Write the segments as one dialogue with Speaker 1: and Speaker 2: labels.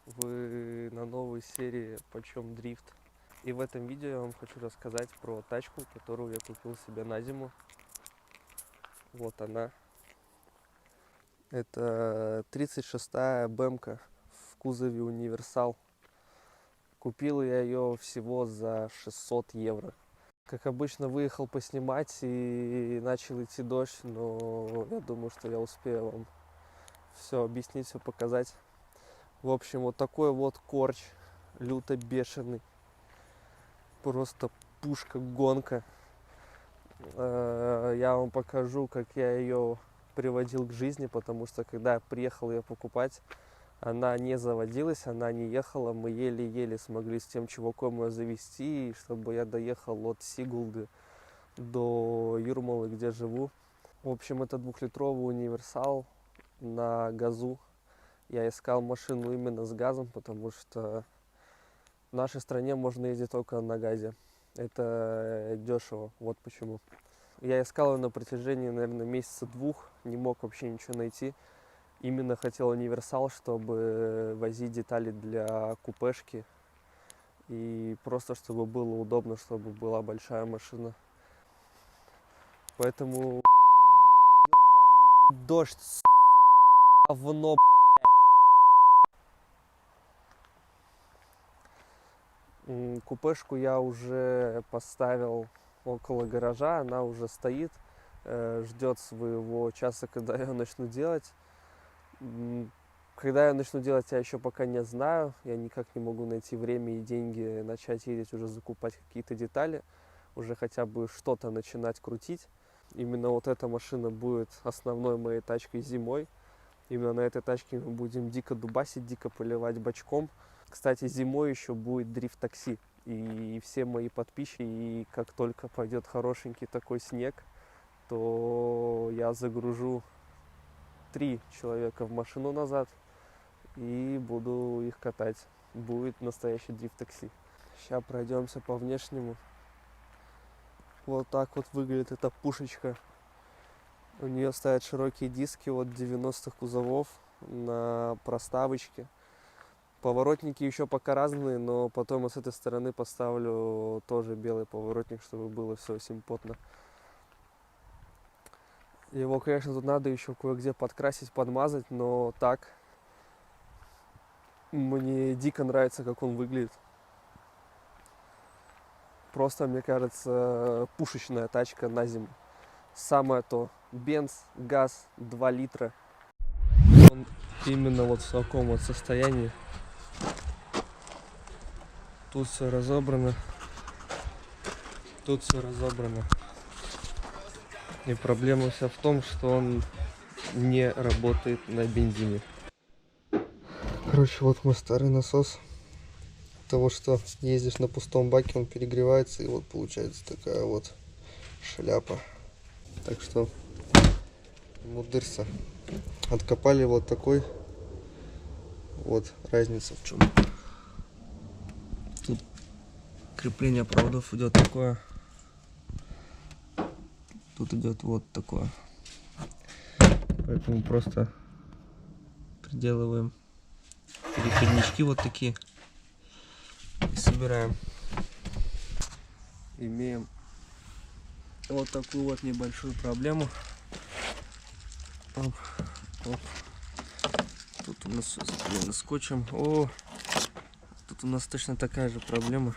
Speaker 1: Вы на новой серии «Почем дрифт?». И в этом видео я вам хочу рассказать про тачку, которую я купил себе на зиму. Вот она. Это 36-я БМ-ка в кузове универсал. Купил я ее всего за 600 евро. Как обычно, выехал поснимать и начал идти дождь, но я думаю, что я успею вам все объяснить, все показать. В общем, вот такой вот корч, люто бешеный, просто пушка, гонка. Я вам покажу, как я ее приводил к жизни, потому что когда я приехал ее покупать, она не заводилась, она не ехала. Мы еле-еле смогли с тем чуваком ее завести, чтобы я доехал от Сигулды до Юрмалы, где живу. В общем, это 2-литровый универсал на газу. Я искал машину именно с газом, потому что в нашей стране можно ездить только на газе. Это дешево, вот почему. Я искал ее на протяжении, наверное, месяца-двух, не мог вообще ничего найти. Именно хотел универсал, чтобы возить детали для купешки. И просто, чтобы было удобно, чтобы была большая машина. Поэтому... Дождь, сука, говно, блядь. Купешку я уже поставил около гаража, она уже стоит, ждет своего часа, когда я начну делать. Когда я начну делать, я еще пока не знаю. Я никак не могу найти время и деньги начать ездить, уже закупать какие-то детали, уже хотя бы что-то начинать крутить. Именно вот эта машина будет основной моей тачкой зимой. Именно на этой тачке мы будем дико дубасить, дико поливать бачком. Кстати, зимой еще будет дрифт-такси. И все мои подписчики, и как только пойдет хорошенький такой снег, то я загружу 3 человека в машину назад и буду их катать. Будет настоящий дрифт-такси. Сейчас пройдемся по внешнему. Вот так вот выглядит эта пушечка. У нее стоят широкие диски от 90-х кузовов на проставочке. Поворотники еще пока разные, но потом с этой стороны поставлю тоже белый поворотник, чтобы было все симпотно. Его, конечно, тут надо еще кое-где подкрасить, подмазать, но так мне дико нравится, как он выглядит. Просто, мне кажется, пушечная тачка на зиму. Самое то. Бенз, газ, 2 литра. Он именно вот в таком вот состоянии. Тут все разобрано. Тут все разобрано. И проблема вся в том, что он не работает на бензине. Короче, вот мой старый насос. Того, что ездишь на пустом баке, он перегревается, и вот получается такая вот шляпа. Так что мудырся. Откопали вот такой. Вот разница в чем. Тут крепление проводов идет такое. Тут идет вот такое. Поэтому просто приделываем переходнички вот такие и собираем. Имеем вот такую вот небольшую проблему. Оп, оп. Тут у нас все заклеено скотчем. О, тут у нас точно такая же проблема.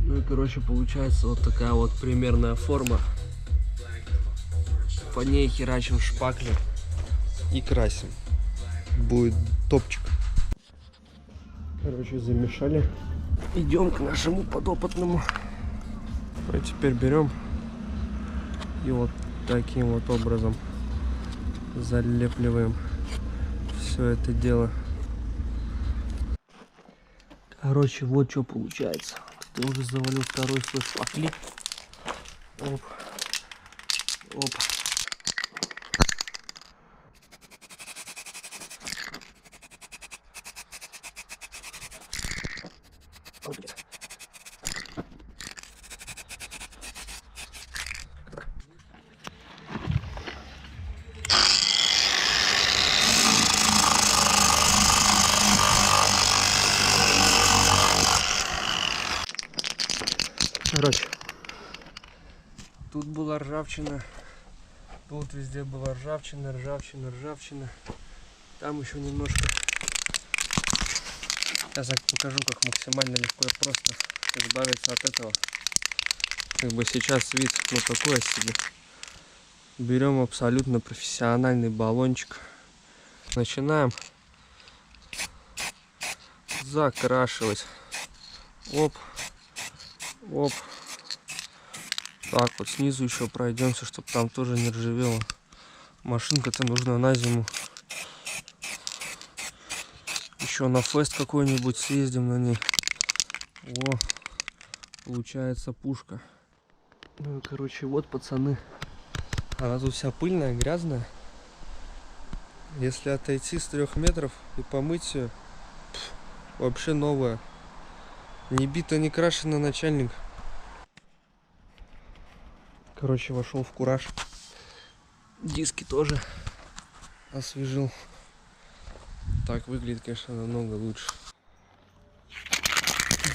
Speaker 1: Ну и короче получается вот такая вот примерная форма. По ней херачим шпакли и красим. Будет топчик. Короче, замешали. Идем к нашему подопытному. А теперь берем и вот таким вот образом залепливаем все это дело. Короче, вот что получается. Тут я уже завалил второй слой шпакли. Оп. Оп. Короче, тут была ржавчина, тут везде была ржавчина, ржавчина, ржавчина. Там еще немножко. Сейчас я покажу, как максимально легко и просто избавиться от этого. Как бы сейчас вид, ну, такой себе. Берем абсолютно профессиональный баллончик. Начинаем закрашивать. Оп, оп. Так вот снизу еще пройдемся, чтобы там тоже не ржавело. Машинка-то нужна на зиму. Еще на фест какой-нибудь съездим на ней. О, получается пушка. Ну, короче, вот, пацаны. Она тут вся пыльная, грязная. Если отойти с 3 метров и помыть ее, вообще новая. Не бита, не крашена, начальник. Короче, вошел в кураж. Диски тоже освежил. Так выглядит, конечно, намного лучше.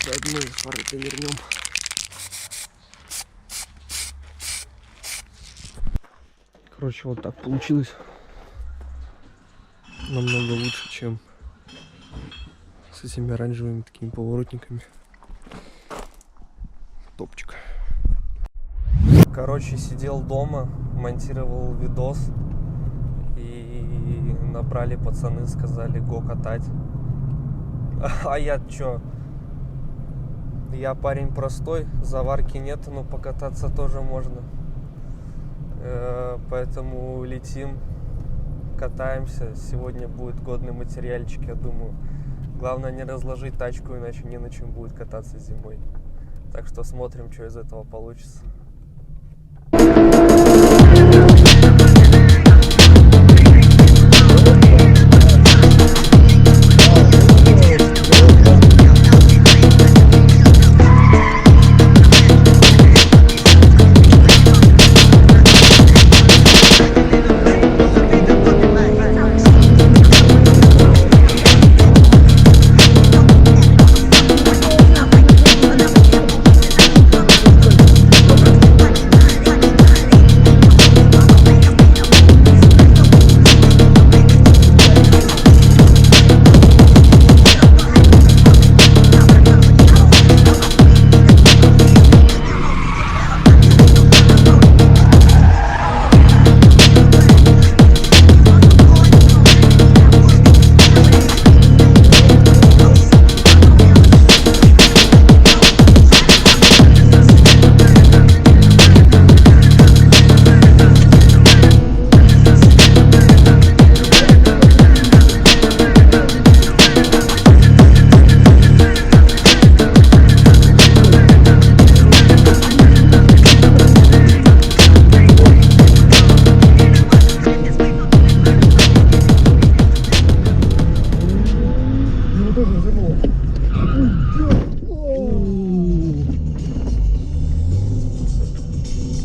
Speaker 1: Заодно фары-то вернем. Короче, вот так получилось. Намного лучше, чем с этими оранжевыми такими поворотниками. Топчик. Короче, сидел дома, монтировал видос. И набрали пацаны, сказали го катать. А я чё? Я парень простой, заварки нет, но покататься тоже можно. Поэтому летим, катаемся. Сегодня будет годный материальчик, я думаю. Главное не разложить тачку, иначе не на чем будет кататься зимой. Так что смотрим, что из этого получится.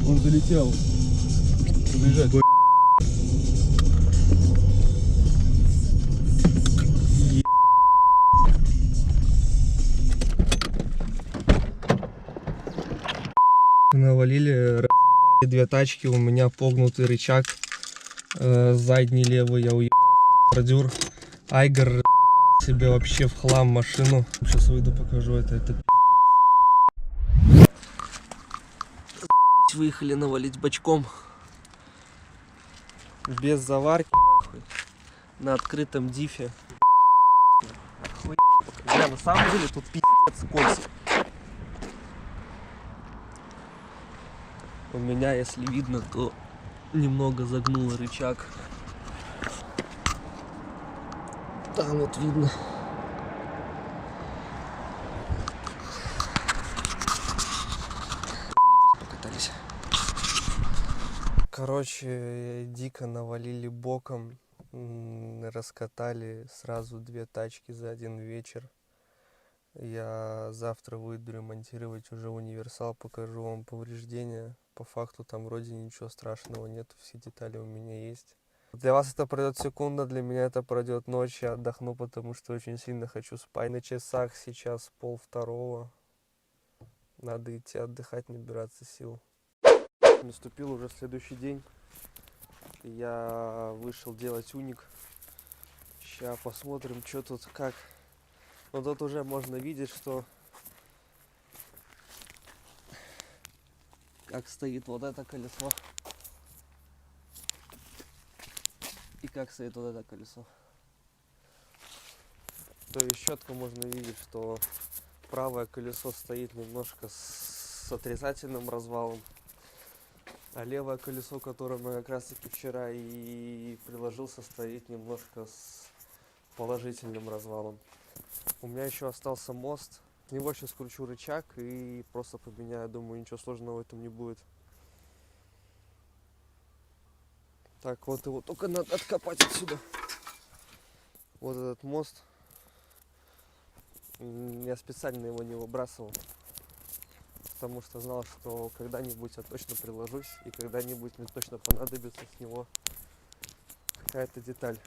Speaker 2: Он залетел. Побежать.
Speaker 1: Навалили, разъебали 2 тачки, у меня погнутый рычаг. Задний левый я уебался в бордюр. Айгер разъебал себе вообще в хлам машину. Сейчас выйду, покажу это пиздец. Выехали навалить бочком. Без заварки, нахуй. На открытом дифе. Охуенно. На самом деле тут пиздец кольца. У меня, если видно, то немного загнул рычаг. Там вот видно. Покатались. Короче, дико навалили боком. Раскатали сразу 2 тачки за один вечер. Я завтра выйду ремонтировать уже универсал, покажу вам повреждения. По факту там вроде ничего страшного нет, все детали у меня есть. Для вас это пройдет секунда, для меня это пройдет ночь. Я отдохну, потому что очень сильно хочу спать. На часах сейчас 1:30. Надо идти отдыхать, набираться сил. Наступил уже следующий день. Я вышел делать уник. Сейчас посмотрим, что тут как. Но тут уже можно видеть, что как стоит вот это колесо. И как стоит вот это колесо. То есть четко можно видеть, что правое колесо стоит немножко с отрицательным развалом, а левое колесо, которое мы как раз таки вчера и приложился, стоит немножко с положительным развалом. У меня еще остался мост. С него сейчас кручу рычаг и просто поменяю. Думаю, ничего сложного в этом не будет. Так, вот его только надо откопать отсюда. Вот этот мост. Я специально его не выбрасывал, потому что знал, что когда-нибудь я точно приложусь, и когда-нибудь мне точно понадобится с него какая-то деталь.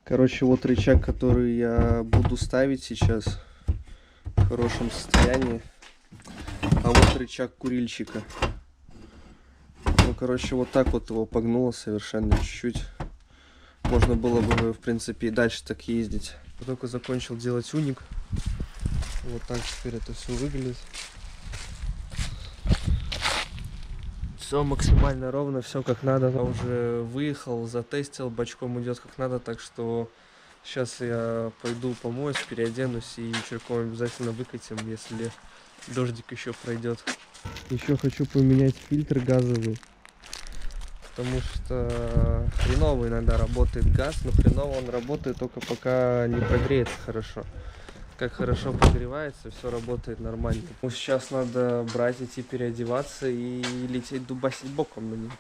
Speaker 1: Короче, вот рычаг, который я буду ставить сейчас в хорошем состоянии. А вот рычаг курильщика. Ну, короче, вот так вот его погнуло совершенно чуть-чуть. Можно было бы, в принципе, и дальше так ездить. Я только закончил делать уник. Вот так теперь это все выглядит. Все максимально ровно, все как надо. Я уже выехал, затестил, бачком идет как надо, так что сейчас я пойду помоюсь, переоденусь и вечерком обязательно выкатим, если дождик еще пройдет. Еще хочу поменять фильтр газовый, потому что хреново иногда работает газ, но хреново он работает только пока не прогреется хорошо. Как хорошо прогревается, все работает нормально. Ну, сейчас надо брать, идти переодеваться и лететь дубасить боком на нем.